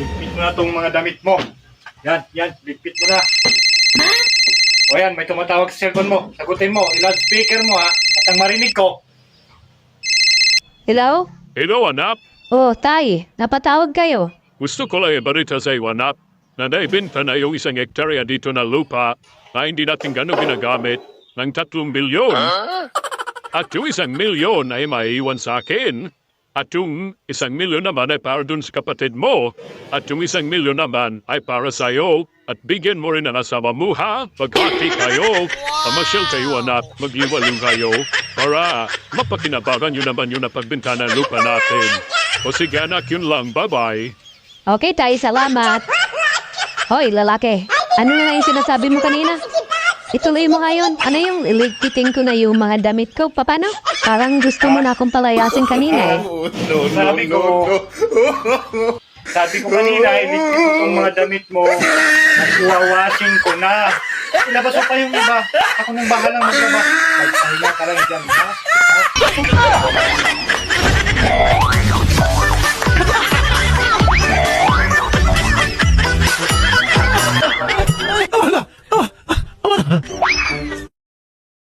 ligpit mo na tong mga damit mo. Yan, ligpit mo na. O yan, may tumatawag sa cellphone mo. Sagutin mo, i-loudspeaker mo ha, at ang marinig ko. Hello? Hello, anak. Oh, tay, napatawag kayo. Gusto ko lang ibarita sa iyo, anak, na naibenta na yung isang hektarya dito na lupa na hindi natin gano'ng ginagamit ng 3 bilyon. At yung 1 milyon ay maiiwan sa akin. At yung 1 milyon naman ay para dun sa kapatid mo. At yung 1 milyon naman ay para sa iyo. At bigyan mo rin ang asawa mo, ha? Maghati kayo. Pamasyal kayo, anak. Mag-iwalong kayo. Para mapakinabangan yun naman yung napagbenta ng lupa natin. O sige, anak, yun lang. Bye-bye. Okay, tay, salamat. Hoy, lalaki. Ano na yung sinasabi mo kanina? Ituloy mo ngayon. Ano yung iligpitin ko na yung mga damit ko? Paano? Parang gusto mo na akong palayasin kanina eh. Sabi ko kanina, iligpit mo tong mga damit mo at iwawashing ko na. Ilabas mo pa yung iba. Ako nang bahalang maglabas. Magpahinga ka lang dyan, ha?